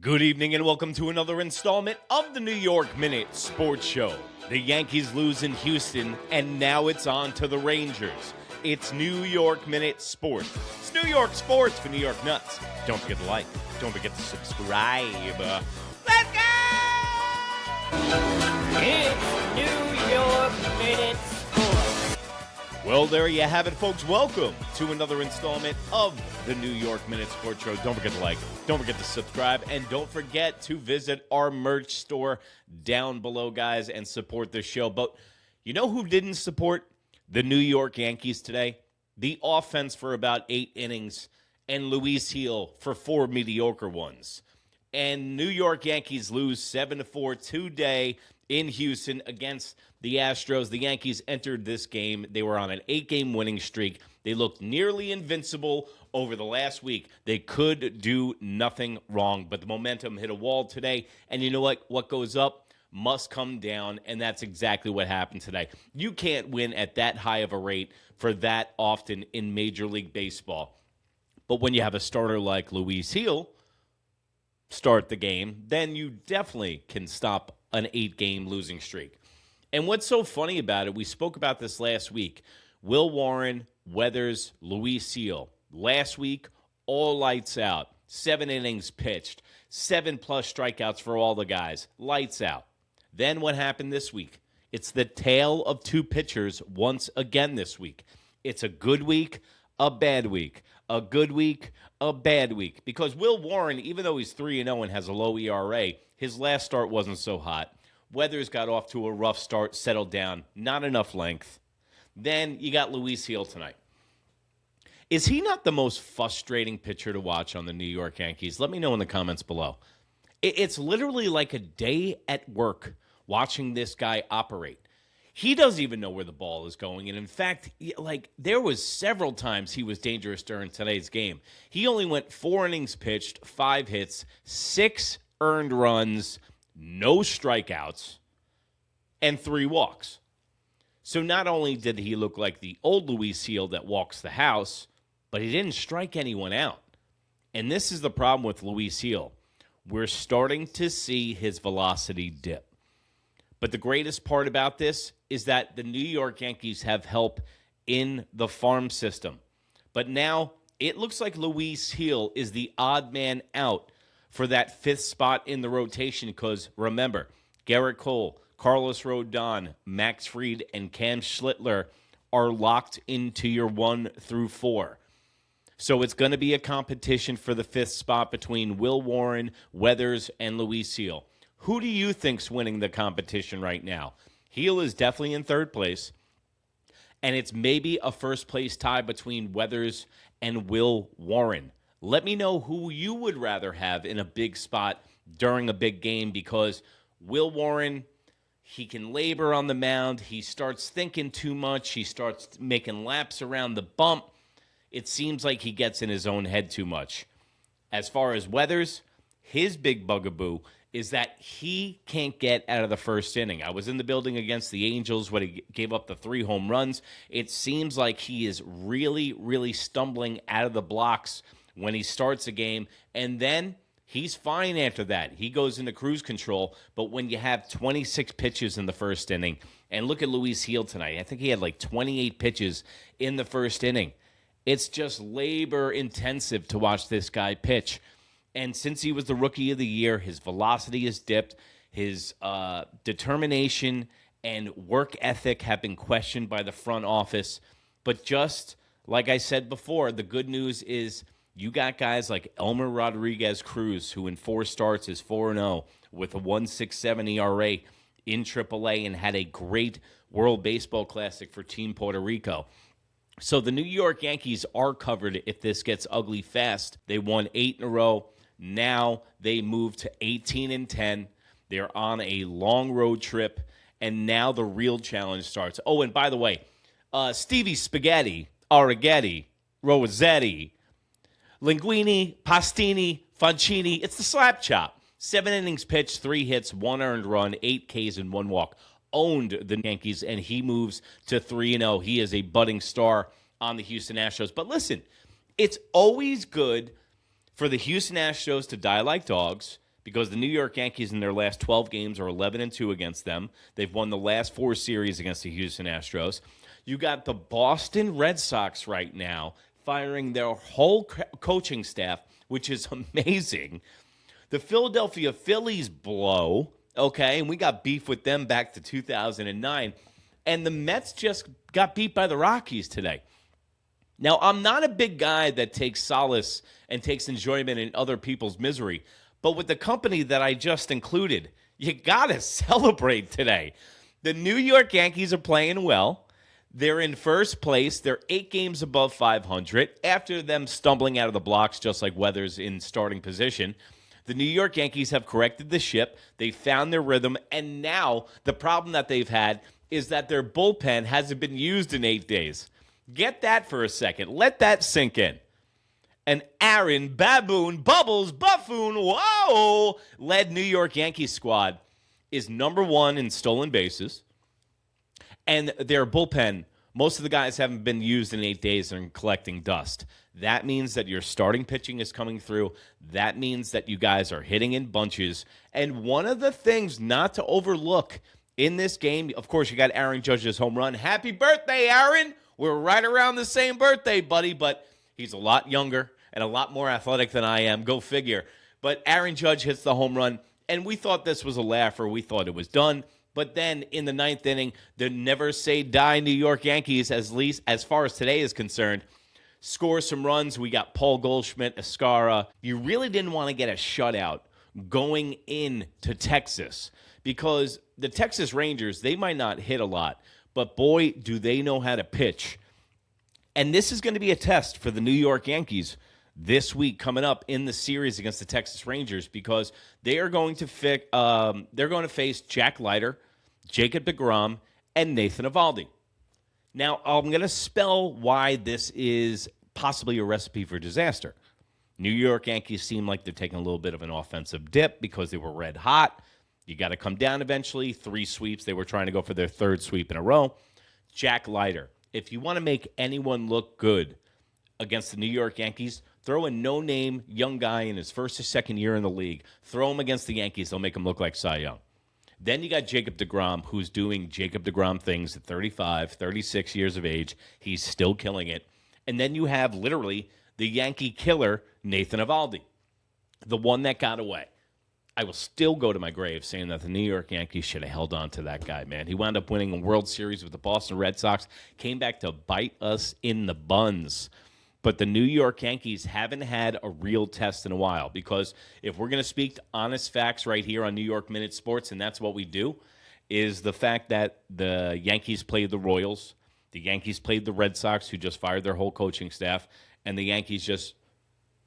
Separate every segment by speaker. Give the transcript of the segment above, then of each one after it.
Speaker 1: Good evening and welcome to another installment of the New York Minute Sports Show. The Yankees lose in Houston, and now it's on to the Rangers. It's New York Minute Sports. It's New York Sports for New York Nuts. Don't forget to like. Don't forget to subscribe. Let's go!
Speaker 2: It's New York Minute Sports.
Speaker 1: Well, there you have it, folks. Welcome to another installment of the New York Minute Sports Show. Don't forget to like, don't forget to subscribe, and don't forget to visit our merch store down below, guys, and support the show. But you know who didn't support the New York Yankees today? The offense for about 8 innings, and Luis Gil for 4 mediocre ones. And New York Yankees lose 7-4 today in Houston against the Astros. The Yankees entered this game. They were on an 8-game winning streak. They looked nearly invincible over the last week. They could do nothing wrong, but the momentum hit a wall today. And you know what? What goes up must come down, and that's exactly what happened today. You can't win at that high of a rate for that often in Major League Baseball. But when you have a starter like Luis Gil start the game, then you definitely can stop an 8-game losing streak. And what's so funny about it, we spoke about this last week. Will Warren, Weathers, Luis Gil. Last week, all lights out. 7 innings pitched. 7+ strikeouts for all the guys. Lights out. Then what happened this week? It's the tale of 2 pitchers once again this week. It's a good week, a bad week. A good week, a bad week. Because Will Warren, even though he's 3-0 and has a low ERA, his last start wasn't so hot. Weathers got off to a rough start, settled down, not enough length. Then you got Luis Gil tonight. Is he not the most frustrating pitcher to watch on the New York Yankees? Let me know in the comments below. It's literally like a day at work watching this guy operate. He doesn't even know where the ball is going. And in fact, there was several times he was dangerous during today's game. He only went 4 innings pitched, 5 hits, 6 earned runs, no strikeouts, and 3 walks. So not only did he look like the old Luis Gil that walks the house, but he didn't strike anyone out. And this is the problem with Luis Gil. We're starting to see his velocity dip. But the greatest part about this is that the New York Yankees have help in the farm system. But now it looks like Luis Gil is the odd man out for that 5th spot in the rotation because, remember, Garrett Cole, Carlos Rodon, Max Fried, and Cam Schlittler are locked into your 1 through 4. So it's going to be a competition for the 5th spot between Will Warren, Weathers, and Luis Gil. Who do you think's winning the competition right now? Gil is definitely in 3rd place, and it's maybe a 1st-place tie between Weathers and Will Warren. Let me know who you would rather have in a big spot during a big game because Will Warren, he can labor on the mound. He starts thinking too much. He starts making laps around the bump. It seems like he gets in his own head too much. As far as Weathers, his big bugaboo is that he can't get out of the 1st inning. I was in the building against the Angels when he gave up the 3 home runs. It seems like he is really, really stumbling out of the blocks when he starts a game, and then he's fine after that. He goes into cruise control, but when you have 26 pitches in the 1st inning, and look at Luis Gil tonight. I think he had 28 pitches in the 1st inning. It's just labor-intensive to watch this guy pitch. And since he was the Rookie of the Year, his velocity has dipped. His determination and work ethic have been questioned by the front office. But just like I said before, the good news is you got guys like Elmer Rodriguez-Cruz, who in 4 starts is 4-0 with a 1.67 ERA in AAA and had a great World Baseball Classic for Team Puerto Rico. So the New York Yankees are covered if this gets ugly fast. They won 8 in a row. Now they move to 18-10. They're on a long road trip, and now the real challenge starts. Oh, and by the way, Stevie Spaghetti, Arrighetti, Rossetti, Linguini, Pastini, Foncini, it's the slap chop. 7 innings pitched, 3 hits, 1 earned run, 8 Ks, and 1 walk. Owned the Yankees, and he moves to 3-0. He is a budding star on the Houston Astros. But listen, it's always good for the Houston Astros to die like dogs because the New York Yankees in their last 12 games are 11-2 against them. They've won the last 4 series against the Houston Astros. You got the Boston Red Sox right now firing their whole coaching staff, which is amazing. The Philadelphia Phillies blow, okay, and we got beef with them back to 2009. And the Mets just got beat by the Rockies today. Now, I'm not a big guy that takes solace and takes enjoyment in other people's misery, but with the company that I just included, you got to celebrate today. The New York Yankees are playing well. They're in first place. They're 8 games above 500 after them stumbling out of the blocks just like Weathers in starting position. The New York Yankees have corrected the ship. They found their rhythm, and now the problem that they've had is that their bullpen hasn't been used in 8 days. Get that for a second. Let that sink in. An Aaron Baboon Bubbles Buffoon, whoa, led New York Yankees squad is number 1 in stolen bases. And their bullpen, most of the guys haven't been used in 8 days and collecting dust. That means that your starting pitching is coming through. That means that you guys are hitting in bunches. And one of the things not to overlook in this game, of course, you got Aaron Judge's home run. Happy birthday, Aaron. We're right around the same birthday, buddy, but he's a lot younger and a lot more athletic than I am. Go figure. But Aaron Judge hits the home run, and we thought this was a laugher. We thought it was done. But then in the 9th inning, the never-say-die New York Yankees, as far as today is concerned, score some runs. We got Paul Goldschmidt, Escara. You really didn't want to get a shutout going into Texas because the Texas Rangers, they might not hit a lot, but boy, do they know how to pitch. And this is going to be a test for the New York Yankees this week coming up in the series against the Texas Rangers because they are going to face Jack Leiter, Jacob deGrom, and Nathan Eovaldi. Now, I'm going to spell why this is possibly a recipe for disaster. New York Yankees seem like they're taking a little bit of an offensive dip because they were red hot. You got to come down eventually. 3 sweeps. They were trying to go for their 3rd sweep in a row. Jack Leiter. If you want to make anyone look good against the New York Yankees, throw a no-name young guy in his 1st or 2nd year in the league. Throw him against the Yankees. They'll make him look like Cy Young. Then you got Jacob deGrom, who's doing Jacob deGrom things at 35, 36 years of age. He's still killing it. And then you have literally the Yankee killer, Nathan Eovaldi, the one that got away. I will still go to my grave saying that the New York Yankees should have held on to that guy, man. He wound up winning a World Series with the Boston Red Sox, came back to bite us in the buns. But the New York Yankees haven't had a real test in a while because if we're going to speak to honest facts right here on New York Minute Sports, and that's what we do, is the fact that the Yankees played the Royals, the Yankees played the Red Sox, who just fired their whole coaching staff, and the Yankees just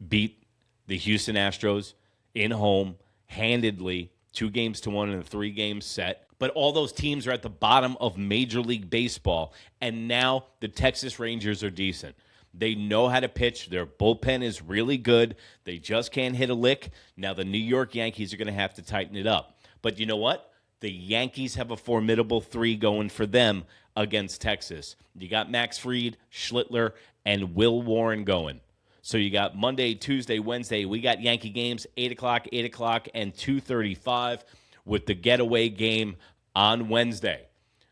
Speaker 1: beat the Houston Astros in home handedly, 2-1 in a 3-game set. But all those teams are at the bottom of Major League Baseball, and now the Texas Rangers are decent. They know how to pitch. Their bullpen is really good. They just can't hit a lick. Now the New York Yankees are going to have to tighten it up. But you know what? The Yankees have a formidable 3 going for them against Texas. You got Max Fried, Schlittler, and Will Warren going. So you got Monday, Tuesday, Wednesday. We got Yankee games, 8 o'clock, and 2:35 with the getaway game on Wednesday.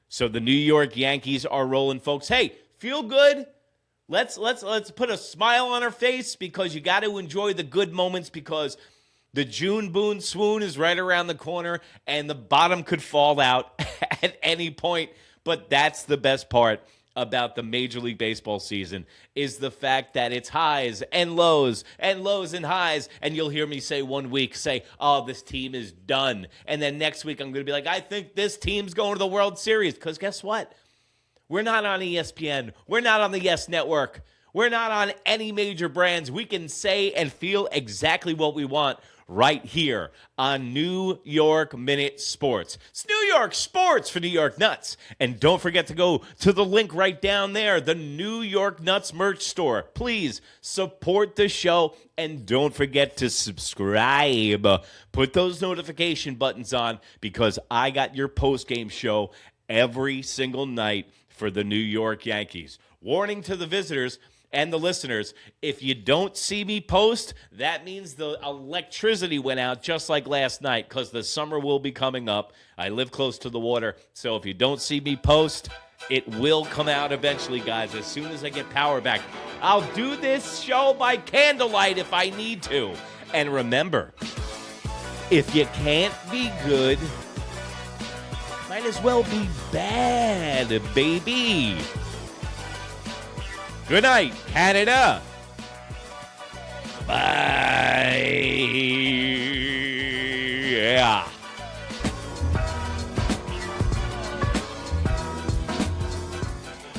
Speaker 1: So the New York Yankees are rolling, folks. Hey, feel good. Let's put a smile on our face because you got to enjoy the good moments because the June Boone swoon is right around the corner and the bottom could fall out at any point. But that's the best part about the Major League Baseball season is the fact that it's highs and lows and lows and highs. And you'll hear me say one week, oh, this team is done. And then next week I'm going to be like, I think this team's going to the World Series. Because guess what? We're not on ESPN. We're not on the Yes Network. We're not on any major brands. We can say and feel exactly what we want right here on New York Minute Sports. It's New York Sports for New York Nuts. And don't forget to go to the link right down there, the New York Nuts merch store. Please support the show and don't forget to subscribe. Put those notification buttons on because I got your post-game show every single night for the New York Yankees. Warning to the visitors, and the listeners, if you don't see me post, that means the electricity went out just like last night because the summer will be coming up. I live close to the water, so if you don't see me post, it will come out eventually, guys, as soon as I get power back. I'll do this show by candlelight if I need to. And remember, if you can't be good, might as well be bad, baby. Good night, Canada. Bye.